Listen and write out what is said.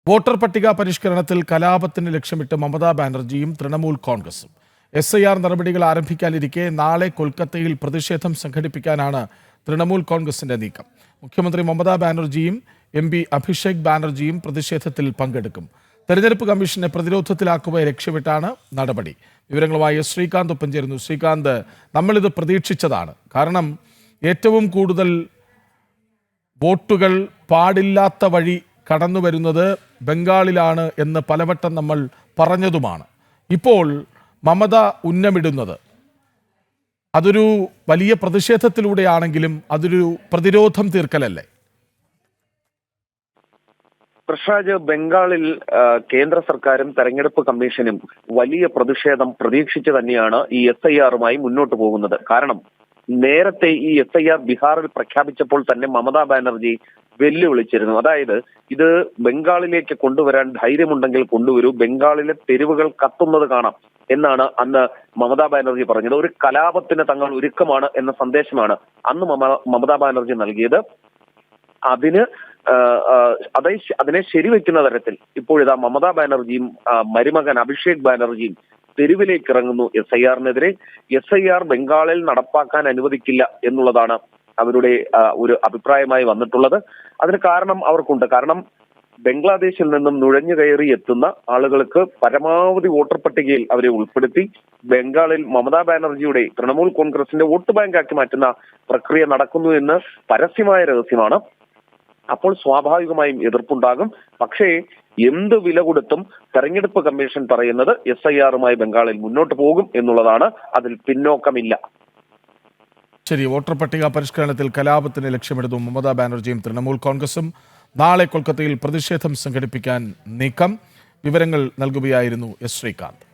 Voter പട്ടിക പരിഷ്കരണത്തിൽ കലാപത്തിന് ലക്ഷ്യമിട്ട് മമതാ ബാനർജിയും തൃണമൂൽ കോൺഗ്രസും SIR നടപടികൾ ആരംഭിക്കാനിരിക്കെ നാളെ കൊൽക്കത്തയിൽ പ്രതിഷേധം സംഘടിപ്പിക്കാനാണ് തൃണമൂൽ കോൺഗ്രസിന്റെ നീക്കം. മുഖ്യമന്ത്രി മമതാ ബാനർജിയും MP അഭിഷേക് ബാനർജിയും പ്രതിഷേധത്തിൽ പങ്കെടുക്കും. തെരഞ്ഞെടുപ്പ് കമ്മീഷനെ പ്രതിരോധത്തിലാക്കുക ലക്ഷ്യമിട്ടാണ് നടപടി. വിവരങ്ങളുമായി ശ്രീകാന്ത് ഒപ്പം ചേരുന്നു. ശ്രീകാന്ത്, നമ്മളിത് പ്രതീക്ഷിച്ചതാണ്. കാരണം ഏറ്റവും കൂടുതൽ വോട്ടുകൾ പാടില്ലാത്ത വഴി കടന്നു വരുന്നത് ബംഗാളിലാണ് എന്ന് പലവട്ടം നമ്മൾ പറഞ്ഞതുമാണ്. ഇപ്പോൾ മമത ഉന്നമിടുന്നത് അതൊരു വലിയ പ്രതിഷേധത്തിലൂടെയാണെങ്കിലും അതൊരു പ്രതിരോധം തീർക്കലല്ലേ? പ്രസാദ്, ബംഗാളിൽ കേന്ദ്ര സർക്കാരും തെരഞ്ഞെടുപ്പ് കമ്മീഷനും വലിയ പ്രതിഷേധം പ്രതീക്ഷിച്ച് തന്നെയാണ് ഈ SIR-മായി മുന്നോട്ട് പോകുന്നത്. കാരണം നേരത്തെ ഈ SIR ബീഹാറിൽ പ്രഖ്യാപിച്ചപ്പോൾ തന്നെ മമതാ ബാനർജി വെല്ലുവിളിച്ചിരുന്നു. അതായത് ഇത് ബംഗാളിലേക്ക് കൊണ്ടുവരാൻ ധൈര്യമുണ്ടെങ്കിൽ കൊണ്ടുവരൂ, ബംഗാളിലെ തെരുവുകൾ കത്തുന്നത് കാണാം എന്നാണ് അന്ന് മമതാ ബാനർജി പറഞ്ഞത്. ഒരു കലാപത്തിന് തങ്ങൾ ഒരുക്കമാണ് എന്ന സന്ദേശമാണ് അന്ന് മമതാ ബാനർജി നൽകിയത്. അതിനെ ശരിവെക്കുന്ന തരത്തിൽ ഇപ്പോഴിതാ മമതാ ബാനർജിയും മരുമകൻ അഭിഷേക് ബാനർജിയും തെരുവിലേക്ക് ഇറങ്ങുന്നു. SIR-നെതിരെ SIR ബംഗാളിൽ നടപ്പാക്കാൻ അനുവദിക്കില്ല എന്നുള്ളതാണ് അവരുടെ ഒരു അഭിപ്രായമായി വന്നിട്ടുള്ളത്. അതിന് കാരണം അവർക്കുണ്ട്. കാരണം ബംഗ്ലാദേശിൽ നിന്നും നുഴഞ്ഞു കയറി എത്തുന്ന ആളുകൾക്ക് പരമാവധി വോട്ടർ പട്ടികയിൽ അവരെ ഉൾപ്പെടുത്തി ബംഗാളിൽ മമതാ ബാനർജിയുടെ തൃണമൂൽ കോൺഗ്രസിന്റെ വോട്ട് ബാങ്കാക്കി മാറ്റുന്ന പ്രക്രിയ നടക്കുന്നു എന്ന് പരസ്യമായ രഹസ്യമാണ്. അപ്പോൾ സ്വാഭാവികമായും എതിർപ്പുണ്ടാകും. പക്ഷേ എന്ത് വില കൊടുത്തും തെരഞ്ഞെടുപ്പ് കമ്മീഷൻ പറയുന്നത് SIR-മായി ബംഗാളിൽ മുന്നോട്ട് പോകും എന്നുള്ളതാണ്. അതിൽ പിന്നോക്കമില്ല. ശരി, വോട്ടർ പട്ടിക പരിഷ്കരണത്തിൽ കലാപത്തിന് ലക്ഷ്യമിടുന്നു മമതാ ബാനർജിയും തൃണമൂൽ കോൺഗ്രസും. നാളെ കൊൽക്കത്തയിൽ പ്രതിഷേധം സംഘടിപ്പിക്കാൻ നീക്കം. വിവരങ്ങൾ നൽകുകയായിരുന്നു ശ്രീകാന്ത്.